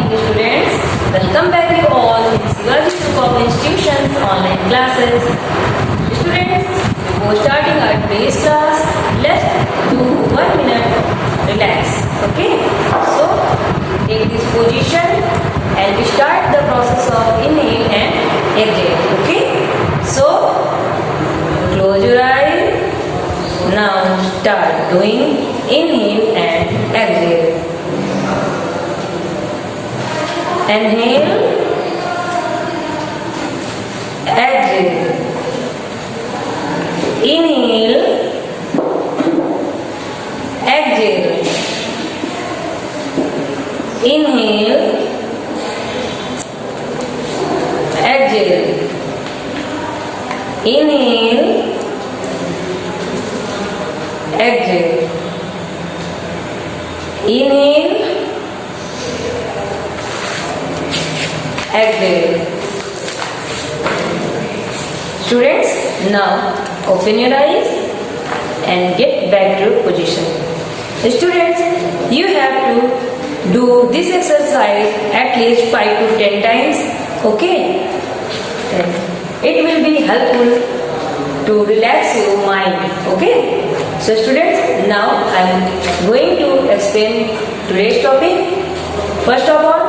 morning students. Welcome back you all in Shivaji Group of Institutions online classes. Students, before starting our today's class, let's do 1 minute relax. Okay? So, take this position and we start the process of inhale and exhale. Okay? So, close your eyes. Now start doing inhale and exhale. Inhale, exhale. Inhale, exhale. Inhale, exhale. Inhale, exhale. Inhale, exhale. Students, now open your eyes and get back to position. Students, you have to do this exercise at least 5 to 10 times. Okay? It will be helpful to relax your mind. Okay? So students, now I am going to explain today's topic. First of all,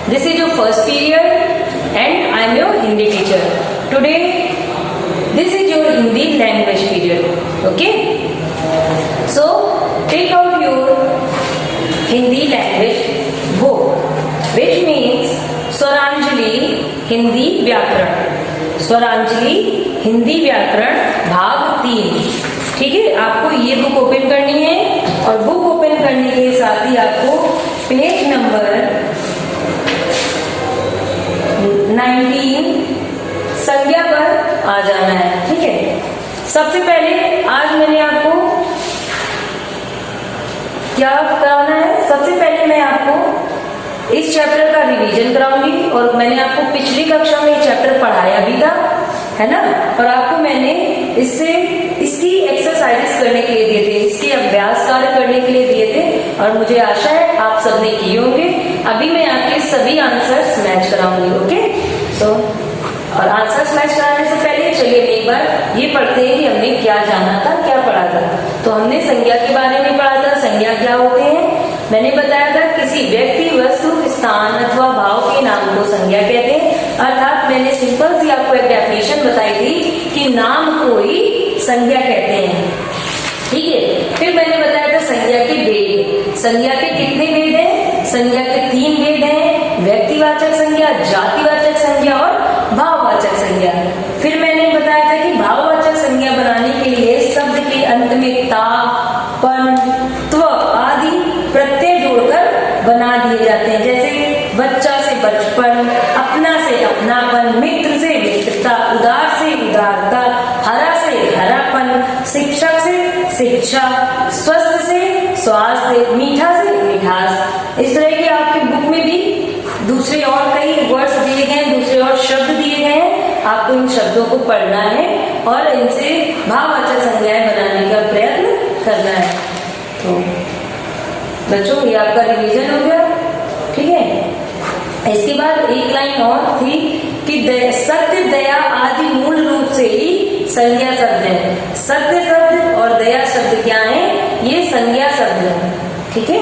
this is your first period and I am your Hindi teacher. Today, this is your Hindi language period. Okay? So, take out your Hindi language book, which means Swaranjali Hindi Vyakaran. Swaranjali Hindi Vyakaran भाग 3. ठीक है, आपको ये book open करनी है और book open करने के साथ ही आपको पेज नंबर 19 संज्ञा पर आ जाना है. ठीक है, सबसे पहले आज मैंने आपको क्या कराना है, सबसे पहले मैं आपको इस चैप्टर का रिवीजन कराऊंगी और मैंने आपको पिछली कक्षा में ये चैप्टर पढ़ाया भी था, है ना, और आपको मैंने इसकी एक्सरसाइज करने के लिए दिए थे, इसके अभ्यास कार्य करने के लिए दिए थे और मुझे आशा है आप सबने किए होंगे. अभी मैं आपके सभी आंसर्स मैच कराऊंगी. ओके, तो और आंसर्स मैच कराने से पहले चलिए एक बार ये पढ़ते हैं कि हमने क्या जाना था, क्या पढ़ा था. तो हमने संज्ञा के बारे में पढ़ा था. संज्ञा क्या होते हैं, मैंने बताया था किसी व्यक्ति, वस्तु, स्थान अथवा भाव के नाम को संज्ञा कहते हैं. अर्थात मैंने सिंपल सी आपको एक डेफिनेशन बताई थी कि नाम को ही संज्ञा कहते हैं. ठीक है, फिर मैंने बताया था संज्ञा के भेद. संज्ञा के कितने भेद हैं? संज्ञा के 3 भेद हैं, व्यक्तिवाचक संज्ञा, जातिवाचक संज्ञा और भाववाचक संज्ञा. फिर मैंने बताया था कि भाववाचक संज्ञा बनाने के लिए शब्द के अंत में ता, पन, त्व आदि प्रत्यय जोड़कर बना दिए जाते हैं. जैसे बच्चा से बचपन, अपना से अपनापन, मित्र से मित्रता, उदार से उदारता, हरा से हरापन, शिक्षक से शिक्षा, स्वस्थ से स्वास्थ्य, मीठा से मिठास. इस तरह की आपकी बुक में भी दूसरे और कई वर्ड्स दिए गए हैं, दूसरे और शब्द दिए गए हैं. आपको इन शब्दों को पढ़ना है और इनसे भाववाचक संज्ञाएं बनाने का प्रयत्न करना है. तो बच्चों, ये आपका रिवीजन हो गया. ठीक है, इसके बाद एक लाइन और थी कि सत्य, दया आदि मूल रूप से ही संज्ञा शब्द है. सत्य शब्द और दया शब्द क्या है? ये संज्ञा शब्द है. ठीक है,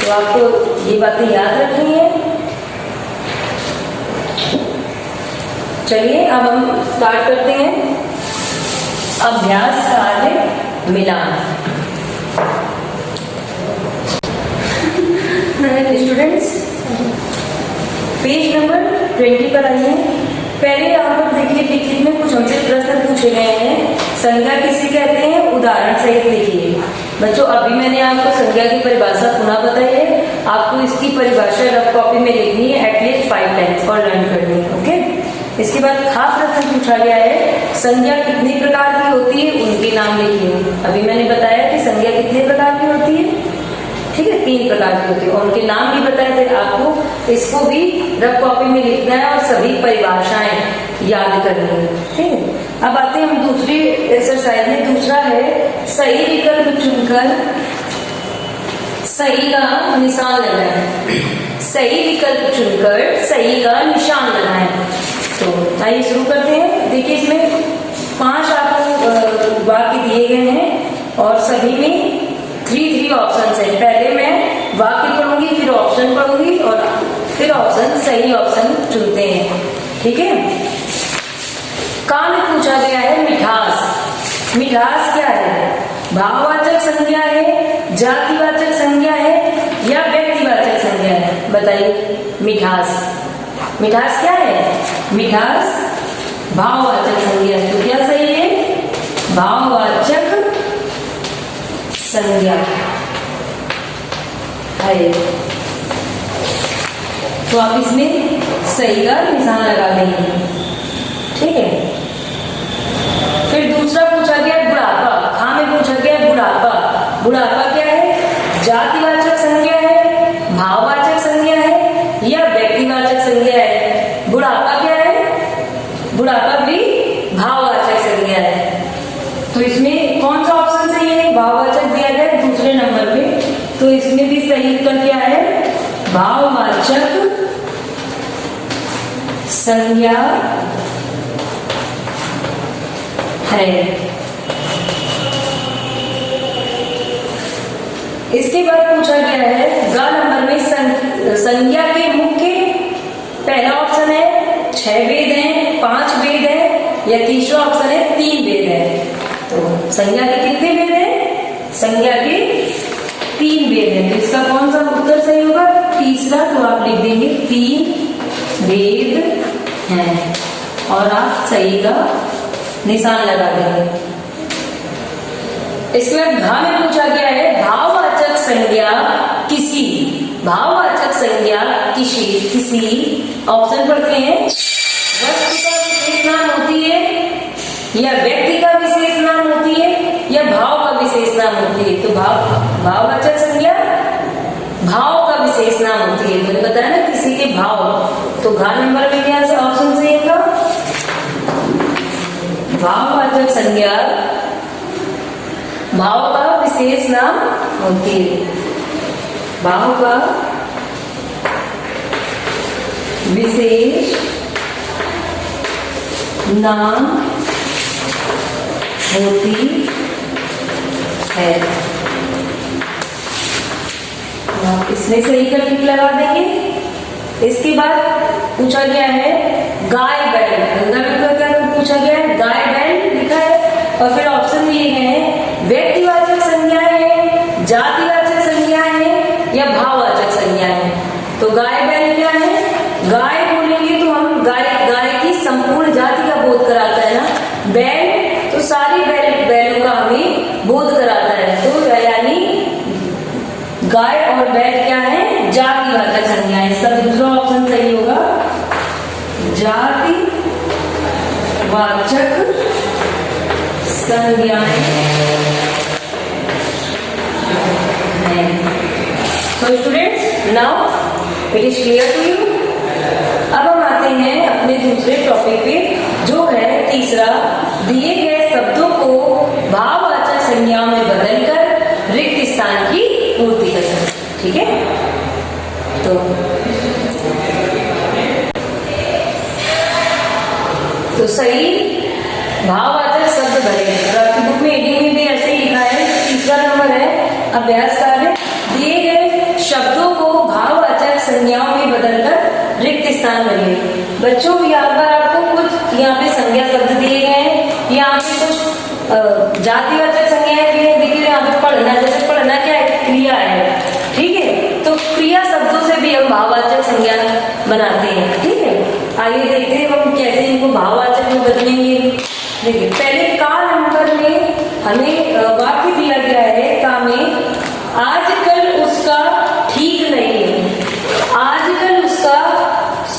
तो आपको ये बातें याद रखनी है. चलिए अब हम स्टार्ट करते हैं. अभ्यास कार्य मिलान. स्टूडेंट्स, पेज नंबर 20 पर आइए. पहले यहाँ पर देखिए लिखित में कुछ हमसे प्रश्न पूछे गए हैं. संज्ञा किसे कहते हैं, उदाहरण सहित लिखिए. बच्चों, अभी मैंने आपको संज्ञा की परिभाषा पुनः बताई है. आपको इसकी परिभाषा रफ कॉपी में लिखनी है एटलीस्ट 5 टाइम्स और लर्न करनी है. ओके, इसके बाद खास प्रश्न पूछा गया है, संज्ञा कितनी प्रकार की होती है, उनके नाम लिखिए. अभी मैंने बताया कि संज्ञा कितने प्रकार की होती है. ठीक है, 3 प्रकार की होती है और उनके नाम भी बताए थे. आपको इसको भी रफ कॉपी में लिखना है और सभी परिभाषाएं याद करनी है. ठीक है, अब आते हैं हम दूसरी एक्सरसाइज में. दूसरा है सही विकल्प चुनकर सही का निशान लगाएं. सही विकल्प चुनकर सही का निशान लगाएं। तो आइए शुरू करते हैं। देखिए इसमें 5 आपको वाक्य दिए गए हैं और सभी में 3 ऑप्शन है। पहले मैं वाक्य पढ़ूंगी, फिर ऑप्शन पढ़ूंगी और फिर ऑप्शन, सही ऑप्शन चुनते हैं। ठीक है। का में पूछा गया है मिठास। मिठास क्या है? भाववाचक संज्ञा है, जातिवाचक संज्ञा है या व्यक्तिवाचक संज्ञा है? बताइए। मिठास, मिठास क्या है? मिठास भाववाचक संज्ञा है। तो क्या सही है? भाववाचक संज्ञा है। तो आप इसमें सही का निशान लगा देंगे। ठीक है। फिर दूसरा पूछा गया बुढ़ापा। हाँ में पूछा गया बुढ़ापा। बुढ़ापा क्या है? जातिवाचक संज्ञा है, भाववाचक संज्ञा है या व्यक्तिवाचक संज्ञा है? बुढ़ापा क्या है? बुढ़ापा भी भाववाचक संज्ञा है। तो इसमें कौन सा ऑप्शन सही है? भाववाचक दिया गया है दूसरे नंबर पे, तो इसमें भी सही उत्तर क्या है? भाववाचक संज्ञा है। इसके बाद पूछा गया है ग नंबर में संज्ञा के मुख्य। पहला ऑप्शन है 6 वेद हैं, 5 वेद हैं या तीसरा ऑप्शन है 3 वेद हैं। तो संज्ञा के कितने वेद हैं? संज्ञा के 3 वेद हैं। तो इसका कौन सा उत्तर सही होगा? तीसरा। तो आप लिख देंगे 3 वेद हैं और आप सही का निशान लगा देंगे। इसके बाद घ में पूछा गया है भाववाचक संज्ञा किसी। भाववाचक संज्ञा किसी ऑप्शन पढ़ते हैं। वस्तु का विशेष नाम होती है या व्यक्ति का विशेष नाम होती है या भाव का विशेष नाम होती है? तो भाववाचक संज्ञा भाव का विशेष नाम होती है। मैंने बताया ना किसी के भाव। तो घ नंबर में क्या ऑप्शन सही है? भाववाचक संज्ञा भाव का विशेष नाम होती है। भाव का विशेष नाम होती है। आप इसमें सही का टिक लगा देंगे। इसके बाद पूछा गया है गाय बैल। गंगा में क्या पूछा गया है? गाय बैल लिखा है और फिर ऑप्शन दिए गए हैं व्यक्तिवाचक संज्ञाएं हैं, जातिवाचक संज्ञाएं हैं या भाववाचक संज्ञाएं हैं। तो गाय बैल क्या है? गाय बोलेंगे तो हम गाय की संपूर्ण जाति का बोध कराता है ना। बैल तो सारी बैलों का हमें बोध कराता है। तो यानी गाय और बैल क्या है? जातिवाचक संज्ञाएं। इसका दूसरा ऑप्शन सही होगा जातिवाचक संज्ञाएं हैं। तो students now it is clear to you. अब हम आते हैं अपने दूसरे टॉपिक पे जो है तीसरा, दिए गए शब्दों को भाववाचक संज्ञाओं में बदलकर रिक्त स्थान की पूर्ति करना। ठीक है। तो सही भाववाचक शब्द भरे। और आपकी बुक में एडिंग में भी ऐसे ही लिखा है। तीसरा नंबर है अभ्यास कार्य। दिए गए शब्दों को भाववाचक संज्ञाओं में बदलकर रिक्त स्थान भरिए। बच्चों यहाँ पर आपको कुछ यहाँ पे संज्ञा शब्द दिए गए हैं, यहाँ पे कुछ जातिवाचक संज्ञाएं भी है। देखिए यहाँ पे पढ़ना, जैसे पढ़ना क्या है? क्रिया है। ठीक है। तो क्रिया शब्दों से भी हम भाववाचक संज्ञा बनाते हैं। ठीक है। आइए देखते हैं हम कैसे इनको भाववाचक में बदलेंगे। देखिए पहले का नंबर में हमें वाक्य दिया गया है। का में आजकल उसका ठीक नहीं है। आजकल उसका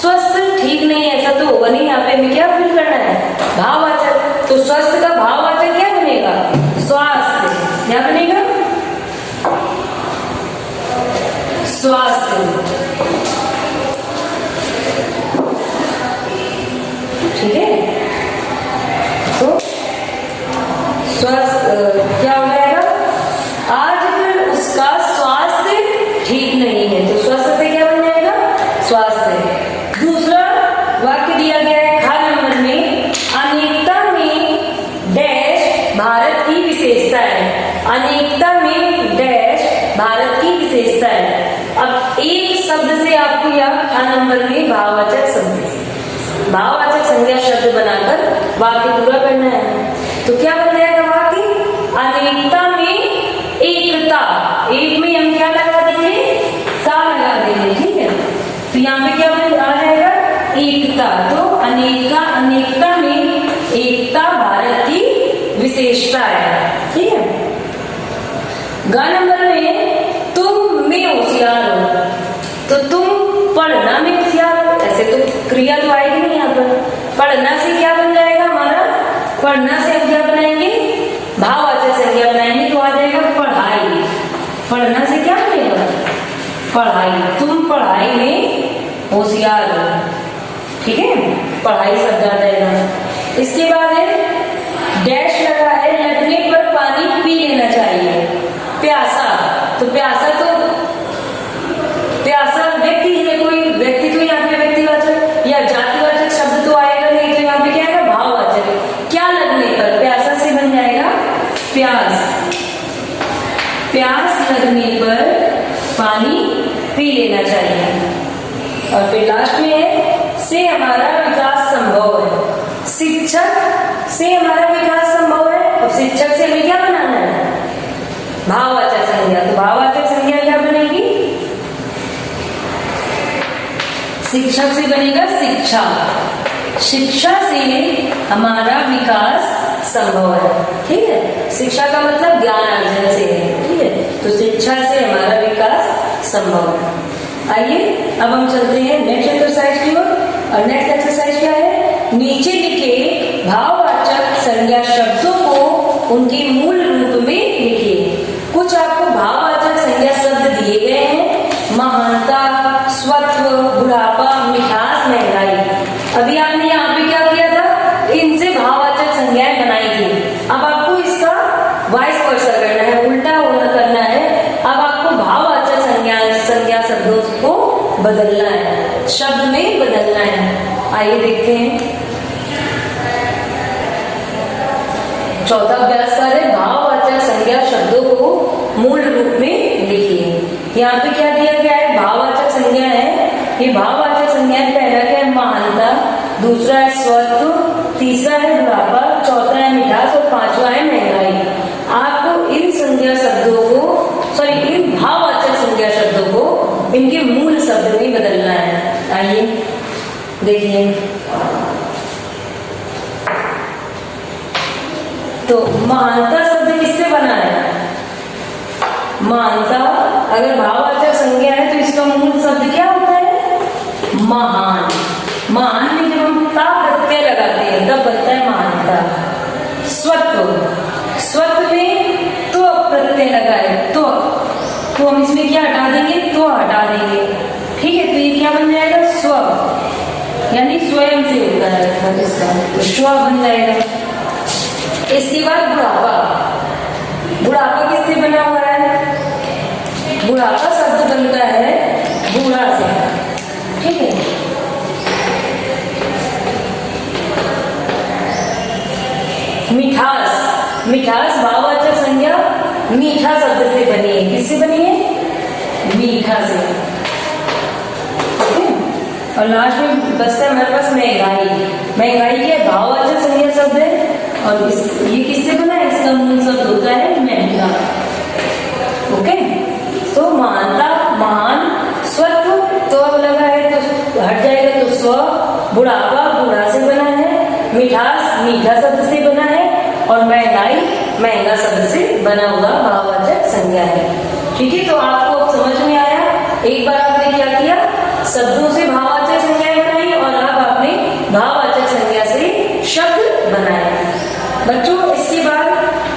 स्वस्थ ठीक नहीं है, ऐसा तो होगा नहीं। यहाँ पे हमें क्या फिल करना है? भाववाचक। तो स्वस्थ का भाववाचक क्या बनेगा? स्वास्थ्य। क्या बनेगा? स्वास्थ्य। ठीक है। तो स्वास्थ्य क्या हो जाएगा? आजकल उसका स्वास्थ्य ठीक नहीं है। अनेकता में डैश भारत की विशेषता है। अब एक शब्द से आपको यहाँ नंबर में भाववाचक संज्ञा शब्द बनाकर वाक्य पूरा करना है। तो क्या बन जाएगा वाक्य? अनेकता में एकता, एक में हम क्या लगा देंगे? ता लगा देंगे, ठीक है। तो यहाँ पे क्या आ जाएगा? एकता। तो अनेकता में एकता भारत की विशेषता है, ठीक है। ग नंबर में तुम में होशियार हो, तो तुम पढ़ना में होशियार हो, ऐसे तो क्रिया तो आएगी नहीं यहाँ पर। पढ़ना से क्या बन जाएगा हमारा? पढ़ना से हम क्या बनाएंगे? भाववाचक संज्ञा बनाएंगे, तो आ जाएगा पढ़ाई। पढ़ना से क्या बनेगा? पढ़ाई। तुम पढ़ाई में होशियार हो, ठीक है, पढ़ाई शब्द आ जाएगा। इसके बाद है डैश लगा है, लगने पर पानी पी लेना चाहिए। प्यासा, तो प्यासा व्यक्ति है, कोई व्यक्ति तो यहाँ पे व्यक्तिवाचक या जातिवाचक शब्द तो आएगा नहीं, तो यहाँ पे क्या आएगा? भाववाचक। क्या लगने पर? प्यासा से बन जाएगा प्यास। प्यास लगने पर पानी पी लेना चाहिए। और फिर लास्ट में है से हमारा विकास संभव है। शिक्षक से हमारा विकास संभव है, और शिक्षक से हमें क्या बनाना है? भाववाचक संज्ञा। तो भाववाचक संज्ञा क्या बनेगी? शिक्षक से बनेगा शिक्षा। शिक्षा से हमारा विकास संभव है, ठीक है। शिक्षा का मतलब ज्ञान अर्जन से है, ठीक है। तो शिक्षा से हमारा विकास संभव है। आइए अब हम चलते हैं नेक्स्ट एक्सरसाइज की ओर। और नेक्स्ट एक्सरसाइज क्या है? नीचे लिखे भाववाचक संज्ञा शब्दों को उनके मूल रूप में लिखिए। कुछ आपको भाववाचक संज्ञा शब्द दिए गए हैं, महानता, स्वत्व, बुढ़ापा, मिठास, महंगाई। अभी आपने यहाँ पे क्या किया था? इनसे भाववाचक संज्ञाएं बनाई थी। अब आपको इसका वाइस वर्सा करना है, उल्टा करना है। अब आपको भाववाचक संज्ञा शब्दों को बदलना है, शब्द में बदलना है। आइए देखते हैं। चौथा अभ्यास कार्य, भाववाचक संज्ञा शब्दों को मूल रूप में लिखिए। यहाँ पे क्या दिया गया है? भाववाचक संज्ञा है। ये भाववाचक संज्ञा पहला क्या है? महानता, दूसरा है स्वत्व, तीसरा है बुढ़ापा, चौथा है मिठास और पांचवा है महंगाई। आपको इन संज्ञा शब्दों को इन भाववाचक संज्ञा शब्दों को इनके मूल शब्द में बदलना है। आइए देखिए। तो महानता शब्द किससे बना है? महानता अगर भाववाचक संज्ञा है तो इसका मूल शब्द क्या होता है? महान। महान में जब हम ता प्रत्यय लगाते हैं तब बनता है महानता। स्वत्व में तो प्रत्यय लगा है, तो हम इसमें क्या हटा देंगे? तो हटा देंगे, ठीक है। तो ये क्या बन जाएगा? स्व, यानी स्वयं से होता है इसका, तो स्व बन जाएगा। इसके बाद बुढ़ापा। बुढ़ापा किससे बना हुआ है? बुढ़ापा शब्द बनता है बूढ़ा से, ठीक है। मिठास भाववाचक संज्ञा मीठा शब्द से बनी है। किससे बनी है? मीठा से, ठीक है। और लास्ट में बचता है हमारे पास महंगाई के भाववाचक संज्ञा शब्द है, और ये किससे बना है? इसका मूल शब्द होता है महंगा, ओके। तो महानता, महान, स्वत्व तो अब लगा है तो हट जाएगा, तो स्व। बुढ़ापा बूढ़ा से बना है, मिठास मीठा शब्द से बना है, और महंगाई महंगा शब्द से बना हुआ भाववाचक संज्ञा है, ठीक है। तो आपको अब समझ में आया? एक बार आपने क्या किया? शब्दों से भाववाचक संज्ञाएं बनाई, और अब आपने भाववाचक संज्ञा से शब्द बनाए। बच्चों इसके बाद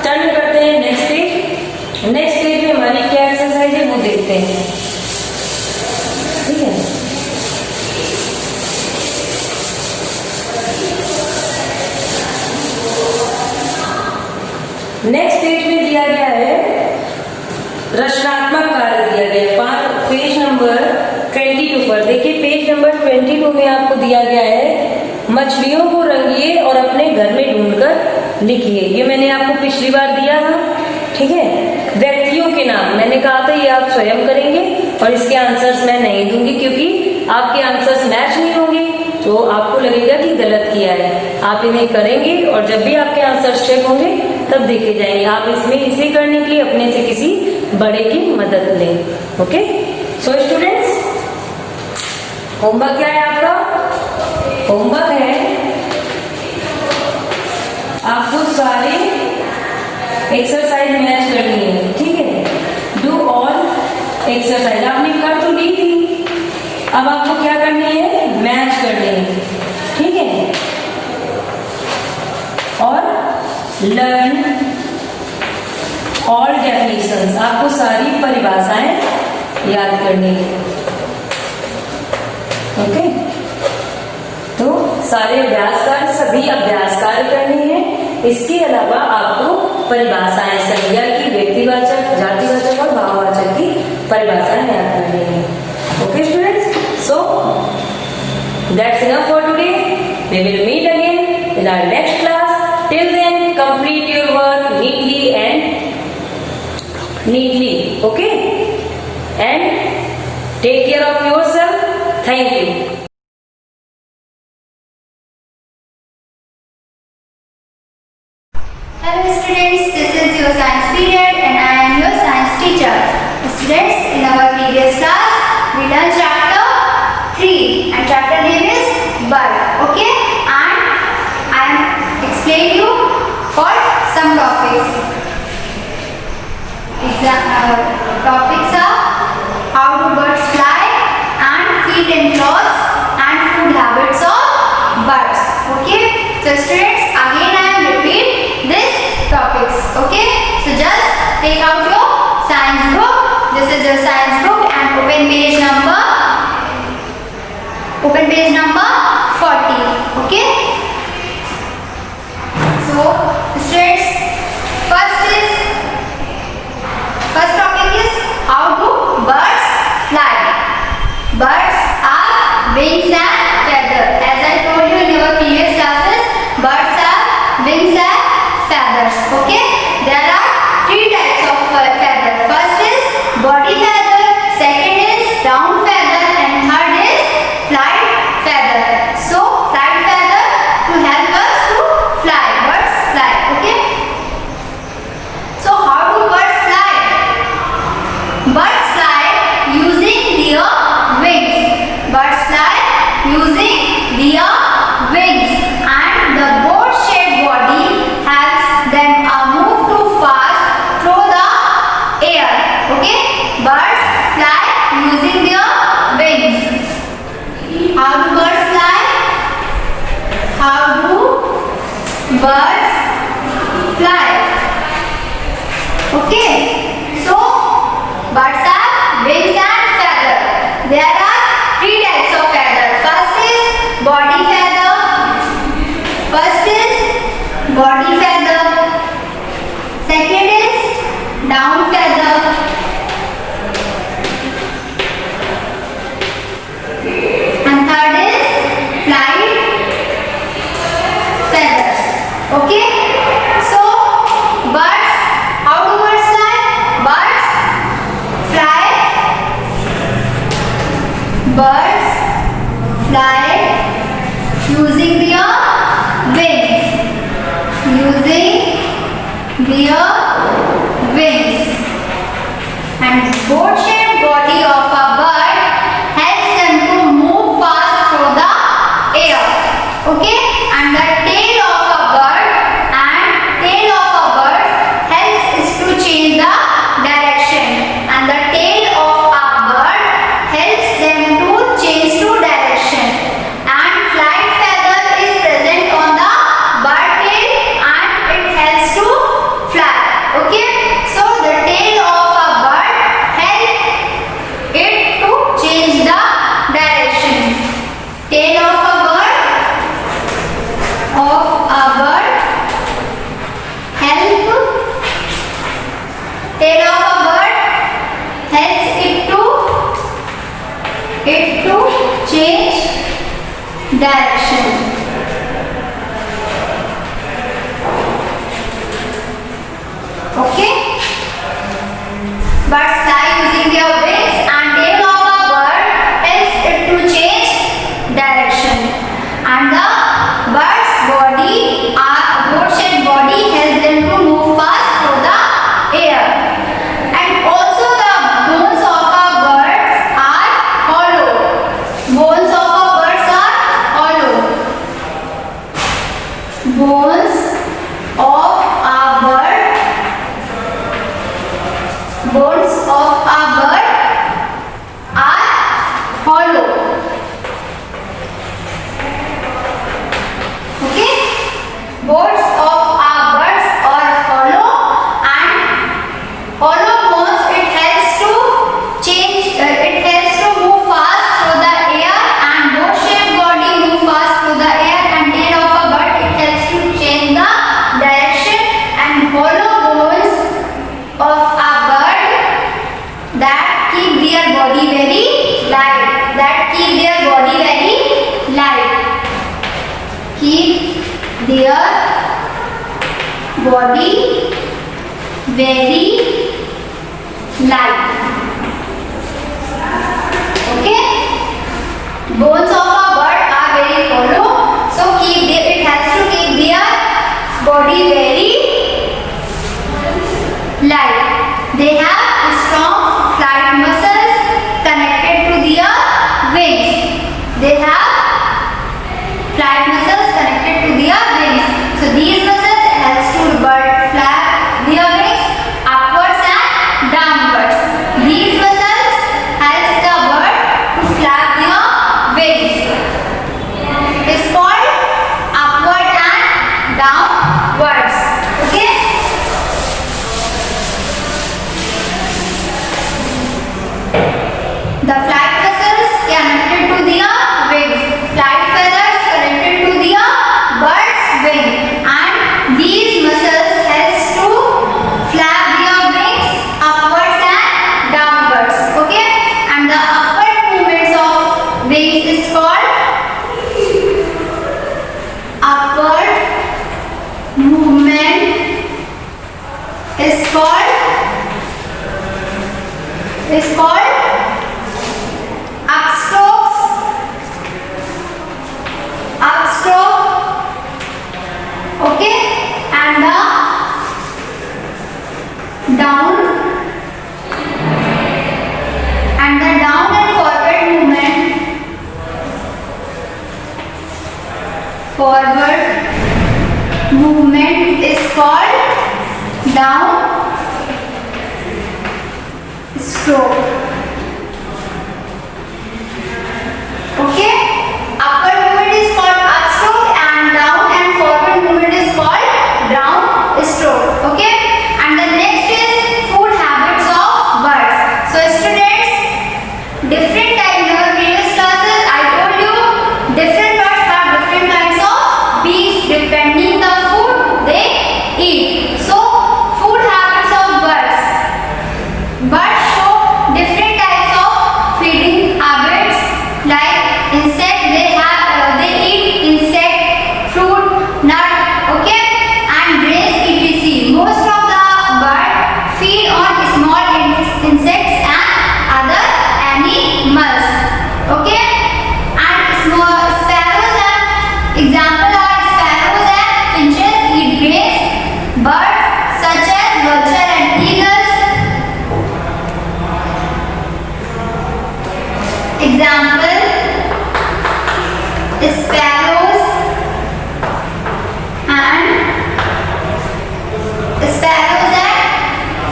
टर्न करते हैं नेक्स्ट पेज। नेक्स्ट पेज में हमारी क्या एक्सरसाइज है वो देखते हैं, ठीक है। नेक्स्ट पेज में दिया गया है रचनात्मक कार्य दिया गया है, पेज नंबर 22 पर। देखिए पेज नंबर 22 में आपको दिया गया है मछलियों को रंगिए और अपने घर में ढूंढकर लिखिए। ये मैंने आपको पिछली बार दिया था, ठीक है। मैंने कहा था ये आप स्वयं करेंगे और इसके आंसर्स मैं नहीं दूंगी क्योंकि आपके आंसर्स मैच नहीं होंगे तो आपको लगेगा कि गलत किया है। आप इन्हें करेंगे और जब भी आपके आंसर्स चेक होंगे तब देखे जाएंगे। आप इसमें इसे करने के लिए अपने से किसी बड़े की मदद लें। ओके, सो स्टूडेंट्स, होमवर्क क्या है आपका? होमवर्क है आपको सारे एक्सरसाइज मैच करनी है, ठीक है। डू ऑल एक्सरसाइज आपने कर तो ली थी, अब आपको क्या करनी है? मैच करनी है, ठीक है। और लर्न ऑल डेफिनेशंस, आपको सारी परिभाषाएं याद करनी है। ओके, तो सारे अभ्यास कार्य, सभी अभ्यास कार्य करने हैं। इसके अलावा आपको परिभाषाएं, संज्ञा की, व्यक्तिवाचक, जातिवाचक और भाववाचक की परिभाषाएं याद करनी है। Okay students, so that's enough for today. We will meet again in our next class. Till then, complete your work neatly, okay? And take care of yourself. Thank you. Hello students, this is your science period and I am your science teacher. Students, in our previous class, we learned chapter 3 and chapter name is bird. Okay, and I am explaining you for some topics. Topics are how do birds fly and feet and claws and food habits of birds. Okay, so students, again I am repeat this topics. Okay, so just take out your science book. This is your science book and open page number 40. Okay, so students, first topic is how do birds fly. Birds are wings and feathers. As I told you in our previous classes, birds are wings and feathers. Okay, there are 3 types of feather. First is body feather, second is down feather and third is flight feather. So flight feather to help us to fly. Birds fly. Okay, so how do birds fly? Birds fly using their wings. Birds fly using their wings and the boat shaped body helps them move too fast through the air. Okay, birds fly using their wings. How do birds fly? How do birds fly? Okay, so birds have wings and feather. There are 3 types of feather. First is body feather. Second is down feather. And third is flight feathers. Okay, so birds, how do birds fly? Birds fly using their wings. And boat-shaped body of a bird helps them to move fast through the air. Okay, and the tail of a bird helps us to change the direction. And the tail of a bird helps them to change to direction. And flight feather is present on the bird tail and it helps to fly. Okay, so the tail of a bird helps it to change the direction. Tail of a bird helps it to change direction. Okay, Birds fly using their wings, and tail of a bird helps it to change direction. And the bird's body, boat-shaped body, helps them to move fast through the air. And also the bones of a birds are hollow. Bones of a birds are hollow. Bones of a bird. Bones of a bird are hollow. Okay? Bones of a birds are hollow, and hollow bones, it helps to move fast through the air, and boat-shaped body move fast through the air, and tail of a bird, it helps to change the direction. And hollow bones of a bird that keep their body very light. Keep their body very light. Okay? Bones of a bird are very hollow, so it helps to keep their body very light. They have strong flight muscles connected to their wings. They have flight muscles connected to their wings. So these muscles helps to bird flap their wings upwards and downwards. These muscles helps the bird to flap their wings. It's called upward and downwards. Okay? The flight muscles connected to their wings. Flight feathers connected to their bird's wing. And these muscles helps to flap their wings upwards and downwards. Okay? And the upward movements of wings is called upward movement is called upstrokes. Upstroke. Okay? And the down and forward movement is called down stroke. Okay? Upward movement is called upstroke, and down and forward movement is called down stroke. Okay? And the next is food habits of birds. So students, different types. In our previous classes, I told you different birds have different kinds of beaks depending the food they eat. So food habits of birds. Birds show different types of feeding habits. Like insect, they eat insect, fruit, nut, okay, and grains, etc. Most of the bird feed on small insects and other animals. Okay, and small sparrows and example are sparrows and finches eat grains. Birds such as vulture and eagles. Example: sparrows and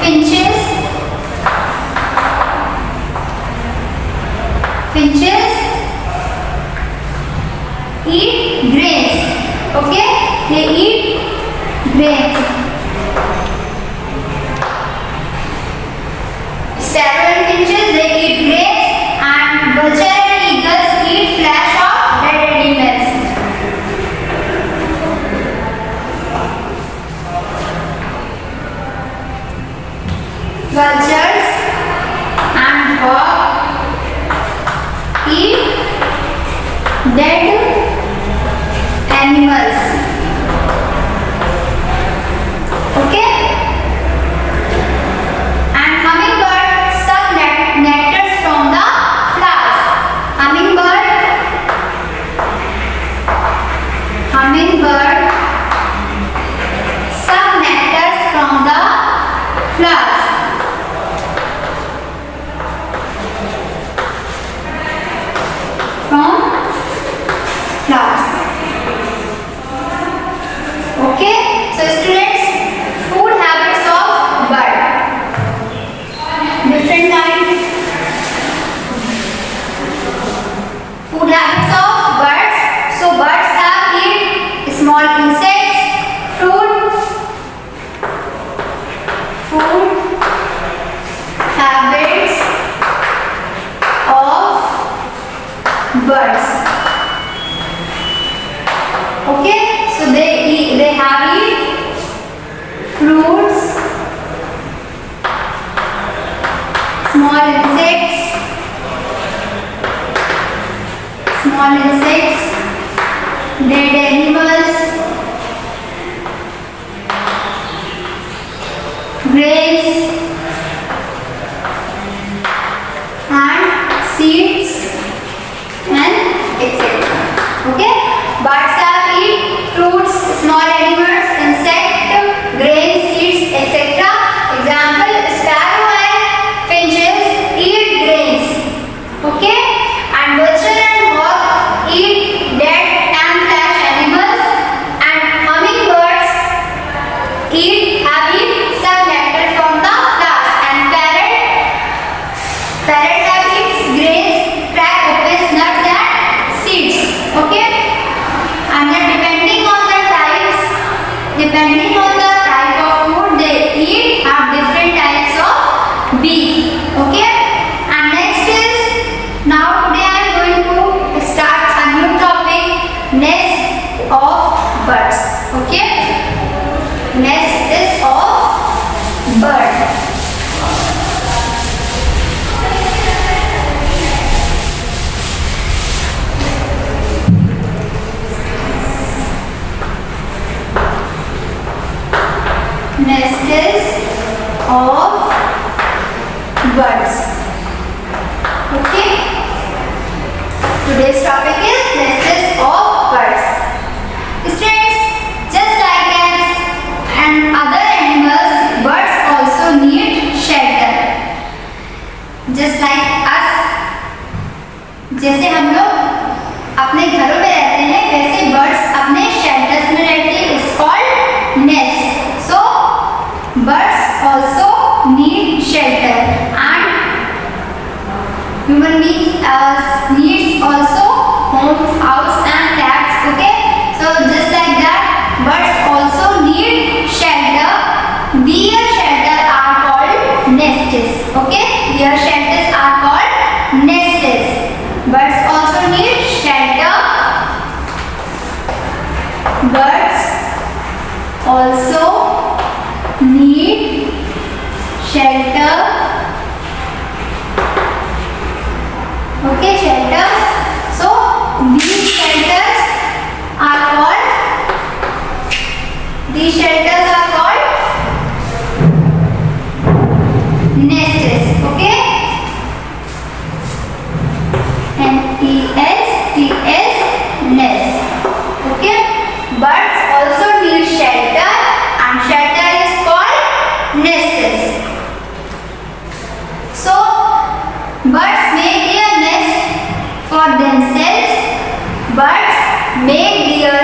finches. Finches eat grains. Okay, they eat grains. Sparrow and finches, they eat grains, and vulture and eagles eat flesh of dead animals. Vultures and hawk eat dead animals. Okay? And hummingbird birds. Okay, so they have eat fruits, small insects, dead animals, grains and seeds and etc. Okay, birds have eat fruits, small animals, insect, grains, seeds, etc. Example: sparrow and finches eat grains. Okay, and vulture and hawk eat dead and flesh animals, and hummingbirds have eat some nectar from the flowers, and parrot have eats grains, crack open nuts and seeds. Okay, and then depending on the type of food they eat, have different types of beaks. Okay, and next is, now today I am going to start a new topic, nest of birds. Okay, nest is of bird. Nest is of birds. Okay, today's topic is nest is of birds. Students, just like ants and other animals, birds also need shelter. Just like us, जैसे हम लोग अपने घरों में रहते हैं, वैसे birds अपने shelters में रहते हैं. It's called nest. So birds also need shelter, and human beings needs also homes, house and flats. Okay, so just like that, birds also need shelter. Their shelter are called nests. Okay, their shelters are called nests. Birds also need shelter. Birds also need shelter. Okay, shelters. So these shelters are called nests. Okay, N-E-S-T-S, nest. Okay, birds also need shelter, and shelter is called nests. So birds make their nest for themselves. Birds make their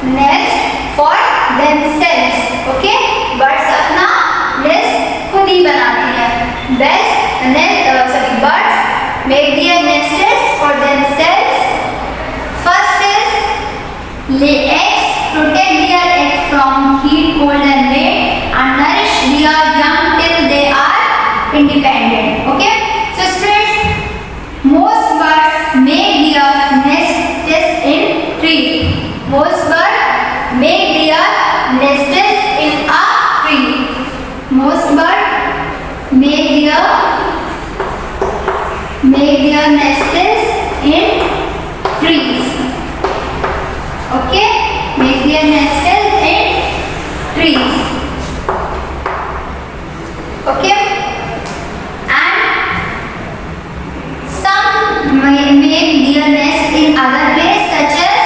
nest for themselves. Okay, birds अपना nest खुद ही बनाते हैं. Birds make their nests for themselves. First is lay eggs, protect their eggs from heat, cold and rain, and nourish their young till they are independent. Okay, so students, most birds make their nests in trees. Most birds make their nests in a tree. Most birds make their nests in trees. Okay, make their nests in trees. Okay, and some make their nest in other places such as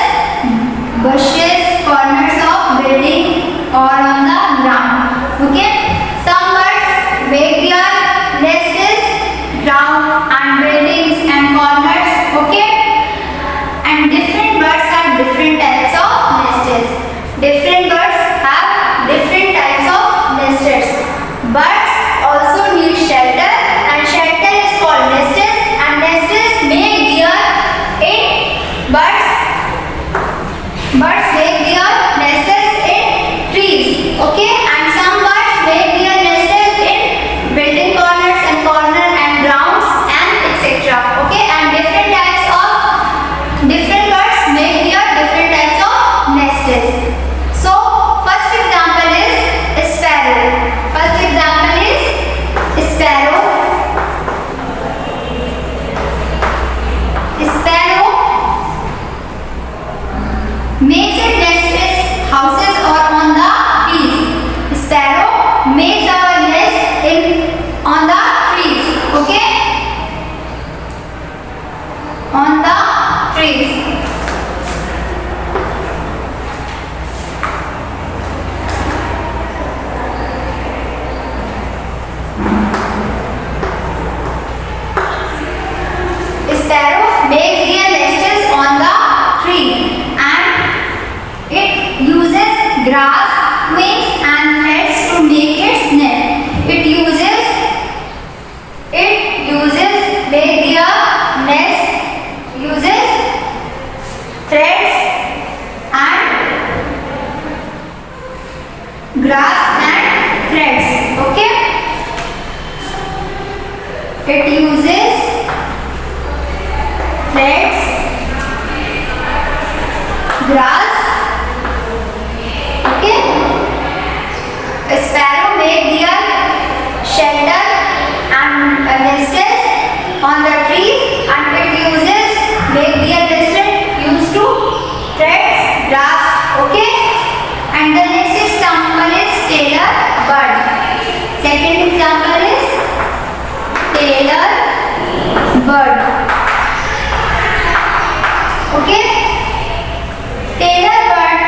bushes, corners of building, or on the ground. Okay, some birds make their nests ground and buildings and corners. Okay, and different birds have different types of nests. Different birds have different types of nests. Birds also need shelter, and shelter is called nests, and nests make their birds make their nests in trees. Okay, and some birds make their nests in building corners and grounds and etc. Okay, and different types of grass, twigs and threads to make its nest. It uses make their nest uses threads and grass and threads. Okay. It uses threads, grass. Okay. A sparrow make their shelter and nests on the trees, and it uses make their nest used to threads, grass. Okay. And the next example is tailor bird. Second example is tailor bird. Okay. Tailor bird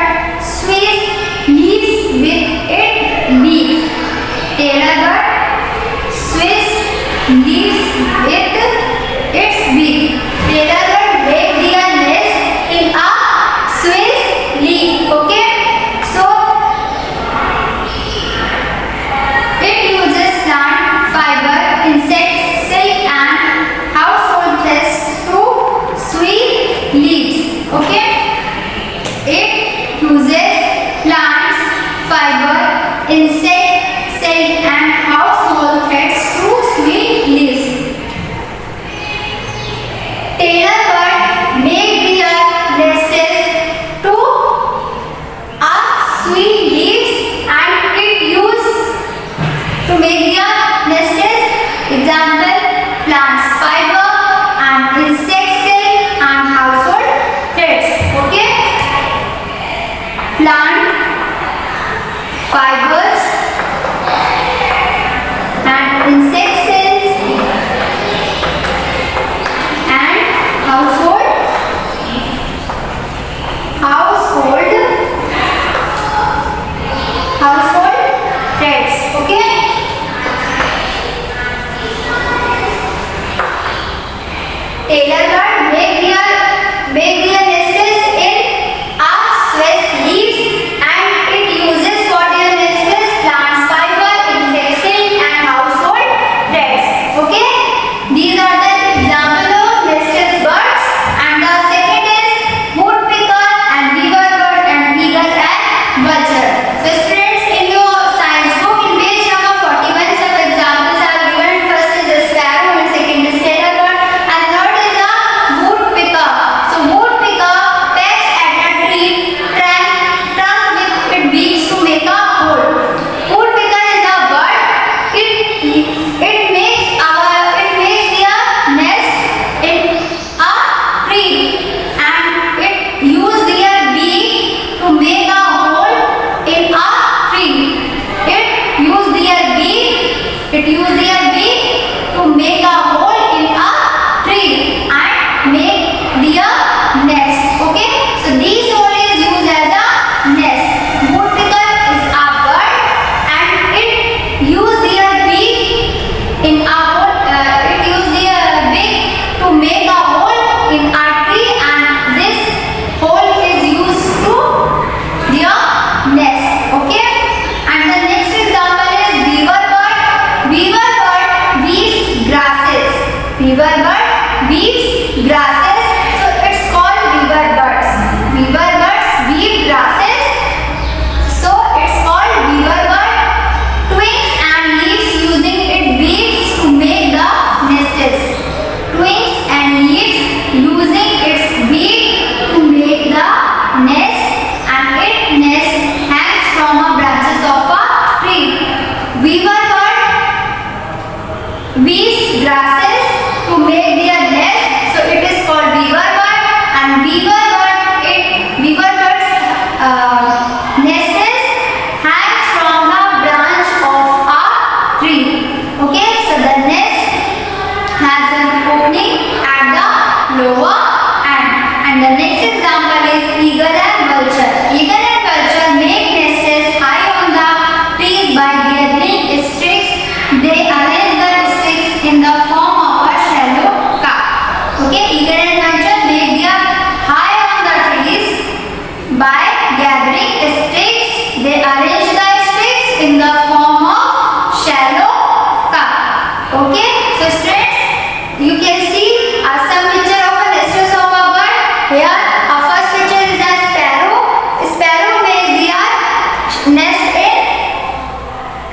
sways leaves with its beak. Tailor bird sways leaves with its beak. Tailor bird make their nest in a swiss leaf. Okay. So it uses plant fiber, insect, silk and household threads to sweep leaves. Okay. It uses plants, fiber, insect, silk and household threads to sweep leaves. Tailor bird make their nests to a sweet leaves, and it used to make their nests. Example: plants, fiber and insect, silk and household threads. Okay. Plant fibers and insect cells and household threads. Okay. Tailor bird make their nests in a swiss leaves, and it uses for their nests plants, fiber, insect, silk and household threads. Okay. These are the example of nested birds, and the second is woodpecker and beaver bird and eagle and vulture. So students, in your science book in page number 41 some examples are given. First is a sparrow and second is tailor bird and third is a woodpecker. So woodpecker pecks at a tree trunk with its beaks to make a hole. Woodpecker is a bird. It makes their nest in a tree, and it use their beak to make a hole in a tree. It use their beak to make a hole in a tree and make their nest. Okay. So these hole is used as a nest. Woodpecker is a bird and it use their beak in a hole. It use their beak to make a hole in a tree, and this hole is used to their nest. Okay. And the next example is beaver bird. Beaver bird weaves grasses. Beaver bird weaves grasses. So it's called beaver birds. Beaver birds weave grasses. So it's called beaver bird. Twigs and leaves using its beaks to make the nests. Twigs and leaves using its beak to make the nest, and its nest hangs from a branches of a tree. Beaver bird weaves grasses to make their nest, so it is called beaver bird. And beaver bird's nest hangs from the branch of a tree. Okay, so the nest has an opening at the lower end. And the next example is eagle and vulture. Eagle and vulture make nests high on the trees by gathering sticks. They arrange the sticks in the form of a shallow cup. Okay, eagle and vulture make their high on the trees by gathering sticks. here our first picture is a sparrow. Sparrow makes their nest in,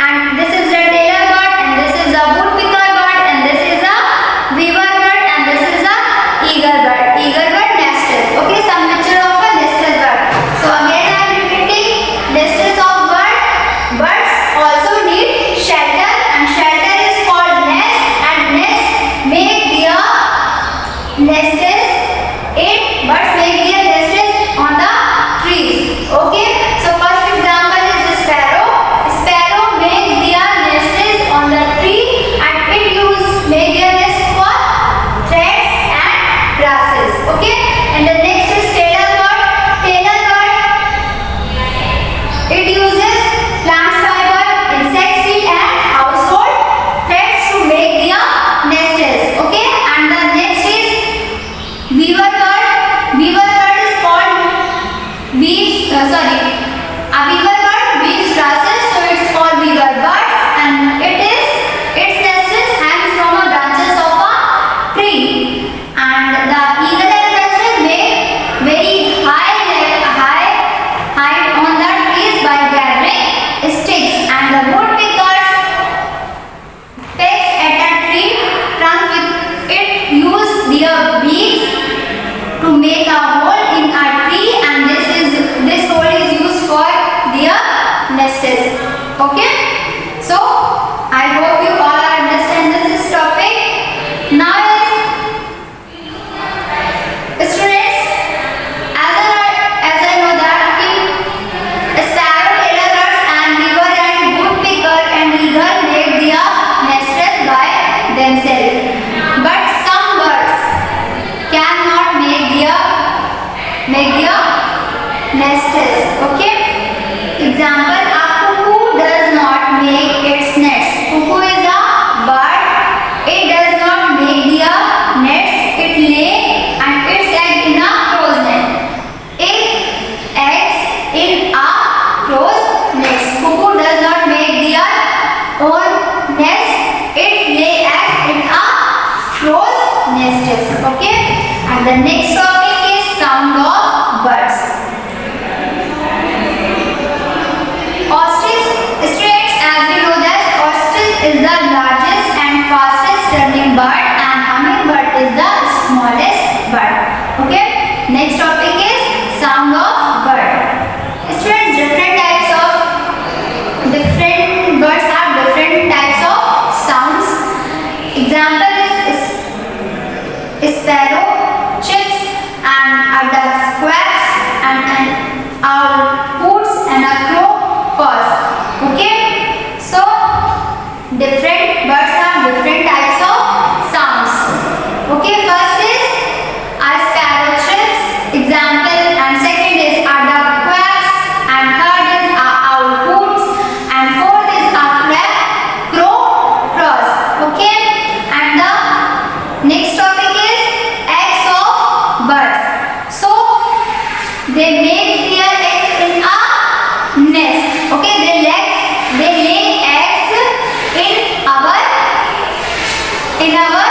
and this is a tailor bird, and this is a woodpecker bird, and this is a weaver bird, and this is a eagle bird. Eagle bird nested. Okay, some picture of a nested bird. So again I am repeating, nested of bird. Birds also need shelter, and shelter is called nest, and nest make their nests in, birds make their nests on the trees. Okay, so first example is the sparrow. Sparrow make their nests on the tree, and it make their nest for threads and grasses. Okay, and the next is tailor bird. Tailor bird, it uses plant fiber, insect seed and household threads to make their nests. Okay, and the next is weaver bird. Weaver bird is called a weaver bird weaves grasses, so it's called weaver bird, and its nest hangs from a branches of a tree. And the eagle and thrush make very high on the trees by gathering sticks, and the woodpeckers pecks at a tree trunk with it use their beaks to make a hole in a tree, and this hole is used for their nests. Okay, so I hope you all understand this topic. Now students, as I know that sparrow, tailor birds and weaver and woodpecker and eagle make their nests by themselves, but some birds cannot make their nests. Okay, example, a cuckoo does not make its nest. Cuckoo is a bird. It does not make their nest. It lay and its egg in a crow's nest. Eggs in a crow's nest. Cuckoo does not make their own nest. It lay egg in a crow's nest. Okay, and the next topic is sound of birds. Ostrich. Students, as we know that ostrich is the largest and fastest running bird, and hummingbird is the smallest bird. Okay, next topic is sound of bird. Students, different birds have different types of sounds. Example is sparrow chirps, and a duck quacks, and an owl hoots, and a crow caws. Okay, so different birds have different types of sounds. Okay, first is a sparrow chirps, example, and second is a duck quacks, and third is a owl hoots, and fourth is a crow crows. Okay, and the next topic is eggs of birds. So they make their eggs in a nest. Okay, they lay eggs in our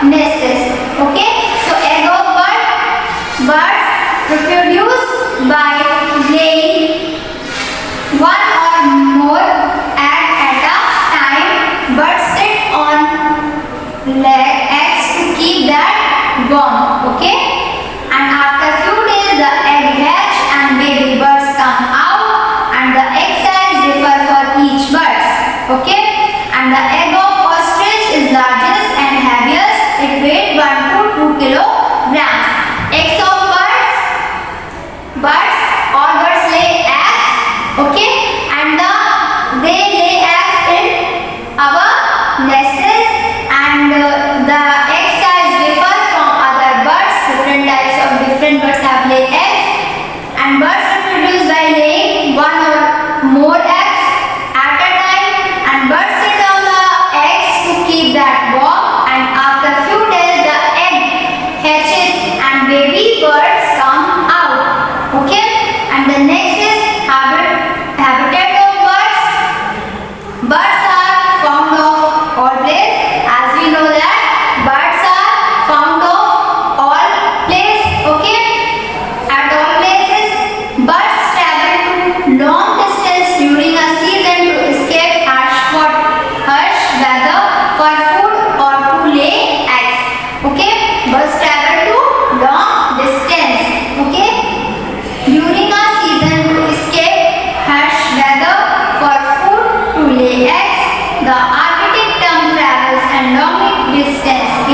nests. Okay, so egg of birds reproduce by laying one or more egg at a time. Birds sit on eggs to keep that warm. Okay, and after few days the egg hatch and baby birds come out, and the egg size differ for each bird. Okay, and the egg of ostrich is largest and heaviest. It weighs 1 to 2 kilograms. Eggs of birds lay eggs. Okay, and they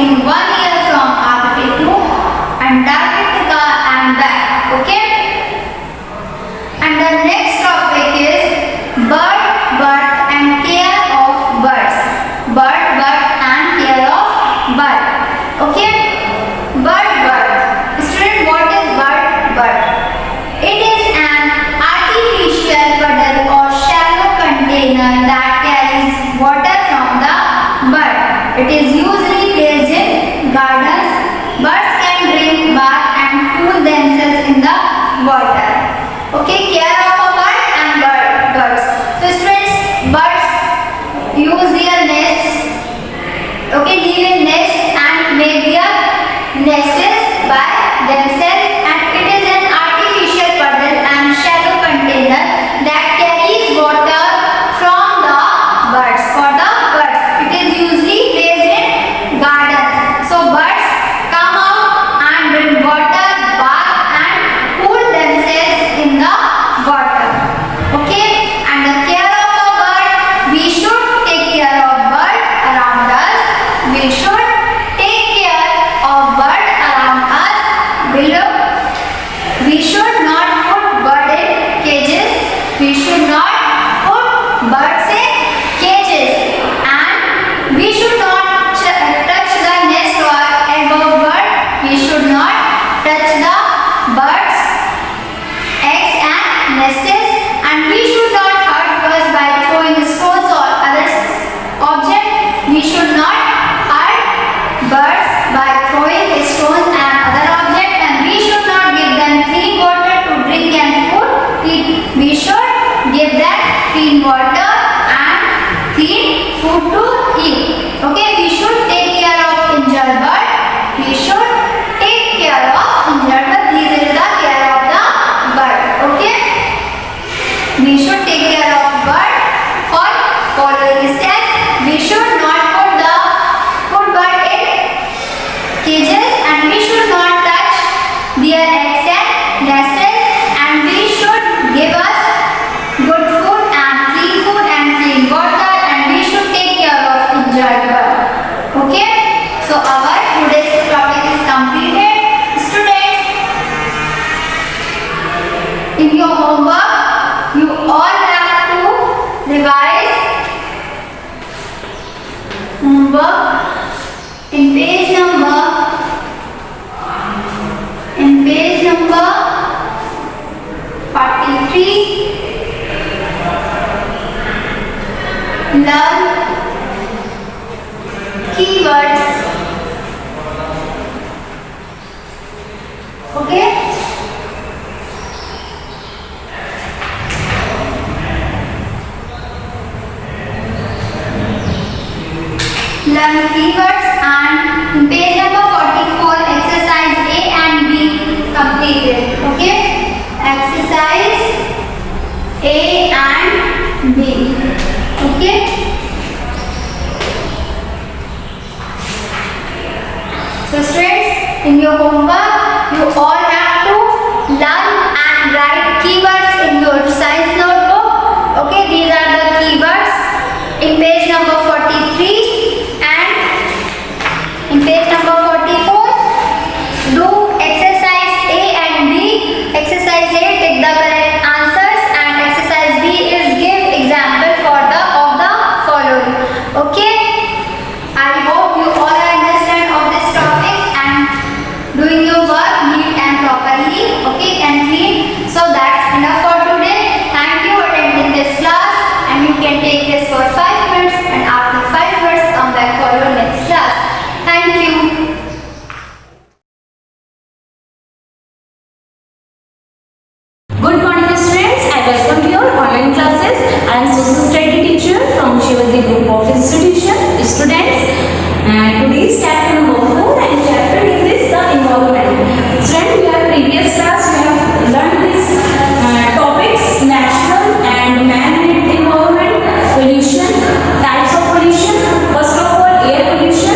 in 1 year from Arctic to Antarctica and back. Okay. And the next topic is birth, and care of birds. Birth, and care of bird. Okay. Bird. Student, what is bird? It is an artificial puddle or shallow container that carries water from the bird. It is usually placed in gardens. Birds can drink, bath and cool themselves in the water. Okay, care of a bird and birds. So students, birds use their nests. Okay, live in nests and make their nests by themselves, and it is an artificial puddle and shallow container that carries water from the birds. For the birds, it is usually placed in gardens. So birds come out and drink water, bath and cool themselves in the water. Okay, and the care of a bird, we should take care of bird around us. We should take care of bird around us. Below, we should not put bird in cages. We should not put birds in cages, and we should not touch the nest or egg of bird. We should not touch the birds' eggs and nests, and we should not hurt birds by throwing stones or other objects. We should not hurt birds by throwing stones and other objects, and we should not give them clean water to drink and food. We should give them clean water and clean food to eat. Okay, we should take care of injured bird. We should take care of injured bird. This is the care of the bird. Okay, we should take care of bird for following steps. We should not put bird in cages, and we should not touch their eggs and nests, and we should give us good food and clean water, and we should take care of injured bird. Okay, so our today's topic is completed. Students, in your homework you all have to revise homework in page number 43. Learn keywords. Okay. Learn keywords, and page number 44, exercise A and B completed. Okay, exercise A and B. Okay, so students, in your homework you all have to learn and write keywords in your science notebook. Okay, these are the keywords in page number 43. In page number 44, do exercise A and B. Exercise A, take the correct answers, and exercise B is give example of the following. Okay, I hope you all understand of this topic and doing your work neat and properly. Okay, and clean. So that's enough for today. Thank you for attending this class, and you can take this for 5 minutes, and after 5 minutes come back for your next class. Thank you. Good morning students, I welcome to your online classes. I am social study teacher from Shivaji Group of Institution. Students, today's chapter number 4 and chapter is the environment. Students, we have previous class we have learned these topics: natural and man-made environment, pollution, types of pollution. First of all, air pollution.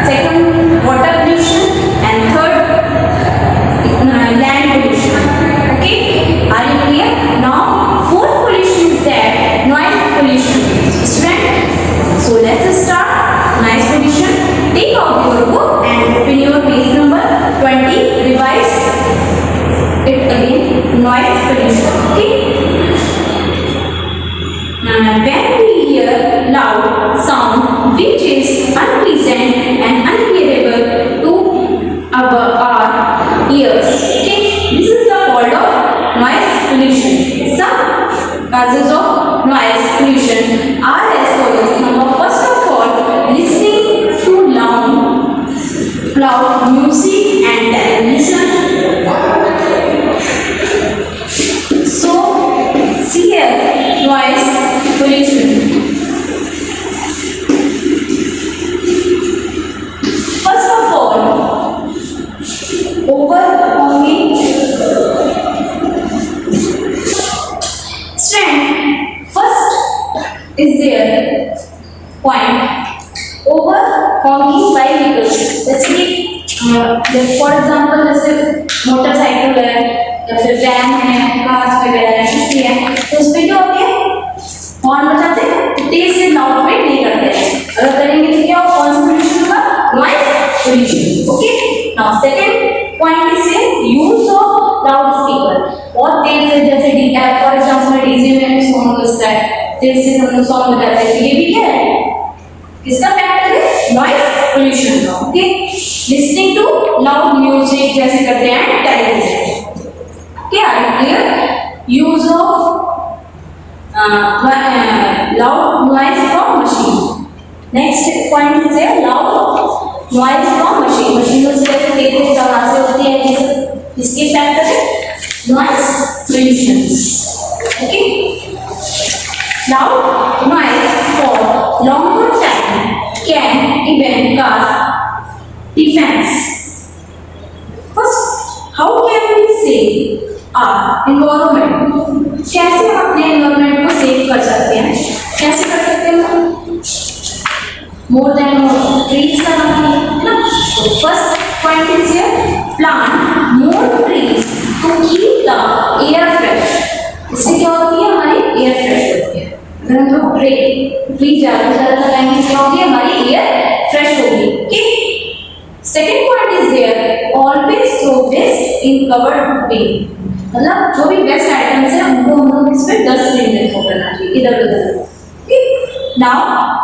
Second, water pollution, and third, land pollution. Okay, are you clear? Now, fourth pollution is that noise pollution. Student, so let's start. Noise pollution. Take out noise pollution. Okay. When we hear loud sound which is unpleasant and unhearable to our ears. Okay. This is the called of noise pollution. Some causes of noise pollution are as follows. Number first of all, listening to loud music and television. So, see here, noise pollution. First of all, over-honking. Strength. First is there point over-honking by vehicles. जैसे कि for example जैसे motorcycle है या फिर van है, cars वगैरह है, scooty है, तो उसमें क्या होती है, हॉर्न बजाते हैं, तेज से लाउड में नहीं करते हैं। अगर करेंगे तो क्या होगा, पोल्यूशन होगा, noise pollution. Okay, now second point is use of loud speaker. बहुत तेज से जैसे फॉर एग्जाम्पल डीजे में सॉन्ग बजता है, तेज से हम लोग सॉन्ग बजाते हैं, तो ये भी क्या है, किसका फैक्टर है, नॉइज पोल्यूशन का। Okay, listening to loud music जैसे करते हैं television. Okay, are you clear? Use of loud noise from machine. Next point is there loud noise from machine. Machine से तेज आवाज होती है, इसके फैक्टर है noise pollution. Okay, loud noise for longer time can even cause defense. First, how can we save our environment? कैसे हम अपने environment को सेव कर सकते हैं? कैसे कर सकते हैं? मोर देन ट्रीज लगाना है ना। तो first point is here, plant more trees to keep the air fresh. इससे क्या होती है, हमारी एयर फ्रेश होती है। अगर हम लोग ट्री ज़्यादा लगाएंगे, क्या होगी, हमारी एयर फ्रेश होगी। Okay, second point is here, always throw waste in covered bin. मतलब जो भी वेस्ट आइटम्स है उनको हम लोग इस पे डस्टबिन में थ्रो करना चाहिए, इधर उधर। Now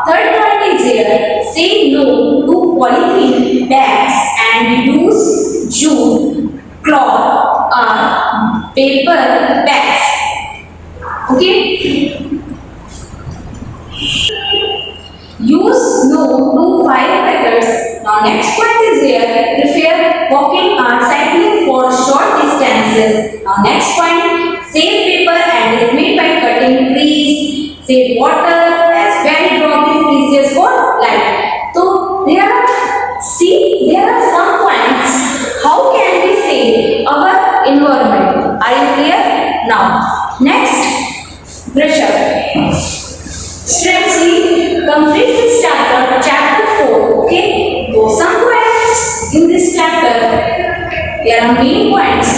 third point is here, say no to polythene bags and use jute, cloth और paper bags. Okay, use no to firecrackers. Now next point is here, prefer walking or cycling for short distances. Now next point, save paper and is made by cutting trees, save water as well, drop is precious for life. So there are some points how can we save our environment. Are you clear? Now next, brush up. Students, we complete this chapter 4. Okay, so some points in this chapter, there are main points.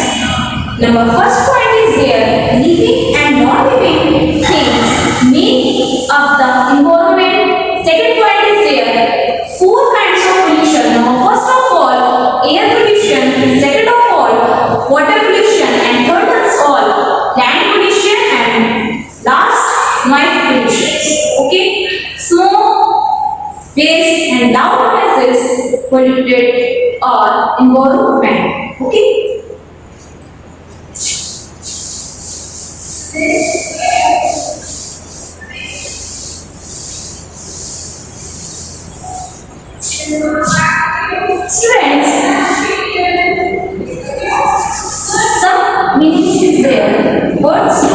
Number first point is there, living and non-living things make up the environment. Second point is there, 4 kinds of pollution. Number first of all, air pollution. Second of all, water pollution, and third of all, land pollution, and last, noise pollution. Okay, smoke, waste and loud noises polluted our environment. Okay, students, some meaning is there. Words to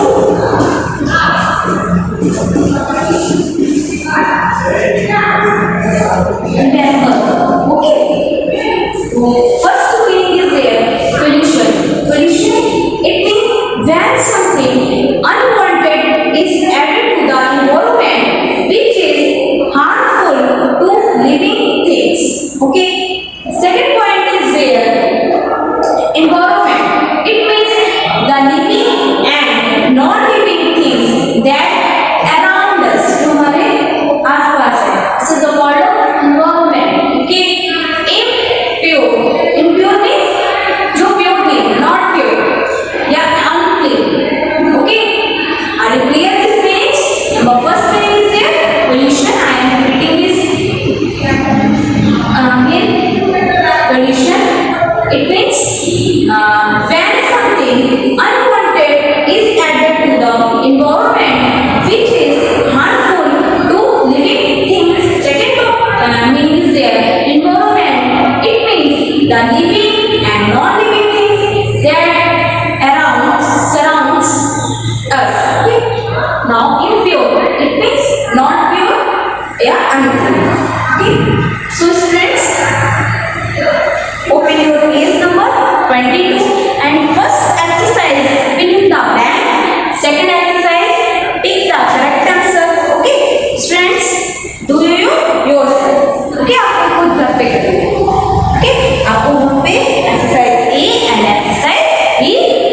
remember. Okay. First meaning is there, pollution. Pollution, it means when something unwanted is added to the environment which is harmful to living things. Okay. Second point is there, environment. It means the living and non-living things that around us.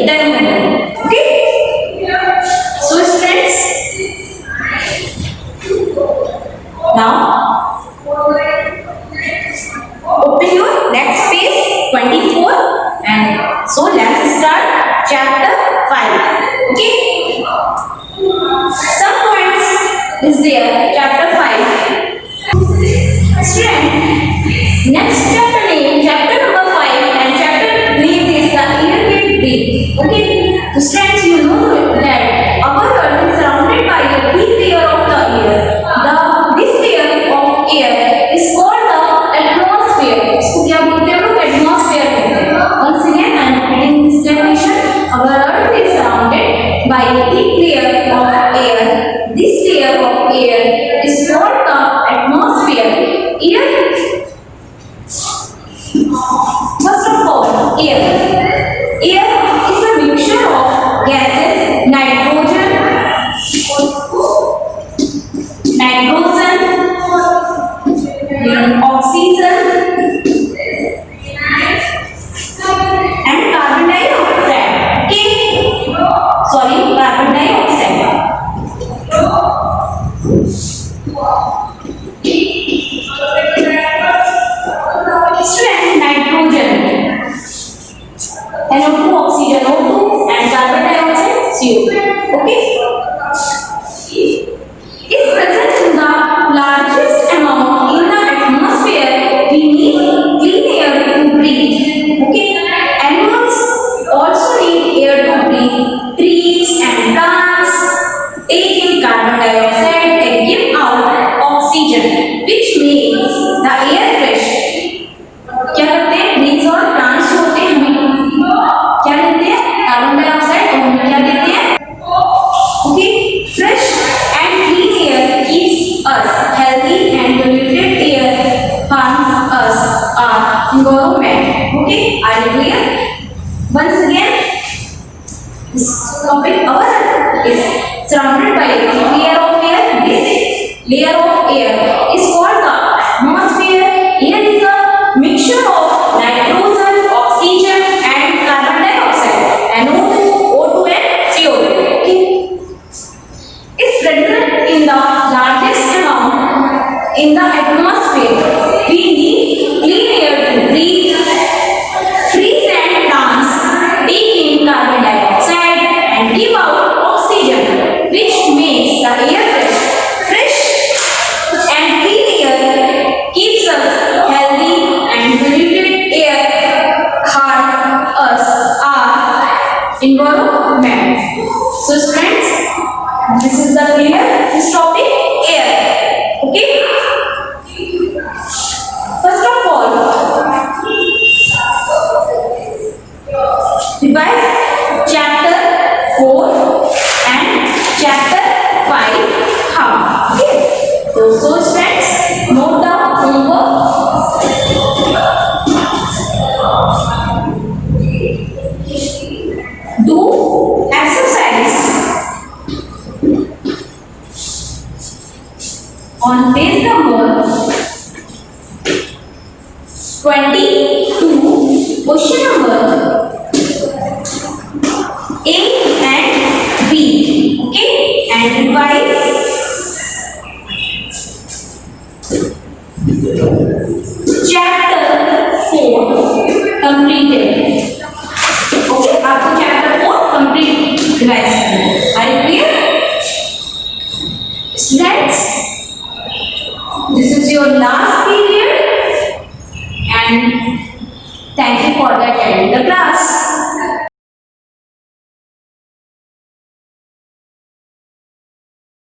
done homework. Okay. So students, now open your next page 24 and so let's start chapter 5. Okay. Some points is there chapter 5. Student, next chapter name chapter number 5 and chapter name is the air gate breathe. Okay. So students, you know that our earth is surrounded by a thick layer of the air. This layer of air is called the atmosphere. इसको क्या बोलते हैं लोग? Atmosphere कहते हैं. Once again, I am repeating this definition. Our earth is surrounded by a thick layer of air. This layer of air is called the atmosphere. Air. First of all, air. Air is a mixture of gases, nitrogen, oxygen, and carbon dioxide. Okay? Sorry, carbon dioxide. Student, nitrogen, NO2, oxygen O2, and carbon dioxide CO. Okay? If present in the largest amount in the atmosphere, we need clean air to breathe. Okay? Animals also need air to breathe. Trees and plants take in carbon dioxide and give out oxygen, which makes the air fresh. क्या करते हैं? Trees और plants जो होते हैं हमें क्या देते हैं? कार्बन डाइऑक्साइड और हमें क्या देते हैं? Okay, fresh and clean air keeps us healthy and polluted air harms us, our environment. Okay, are you clear? Once again, this topic our is surrounded by a layer of air. This layer of air is called the atmosphere. Air is a mixture of nitrogen, oxygen, and carbon dioxide, NO2, O2, and CO2. Okay. Is present in the largest amount in the atmosphere. We need clean air to breathe. Trees and plants take in carbon dioxide and give out oxygen, which makes the air fresh. Fresh and clean air keeps us healthy and polluted air harm us, our environment. So friends, this is the clear this topic air. Okay. First of all, revise chapter 4 and chapter 5 how. Okay. So friends, note down homework. Do exercise on page number 22, question number A and B. Okay, and revise chapter 4 completed. Okay, आपको chapter 4 complete revise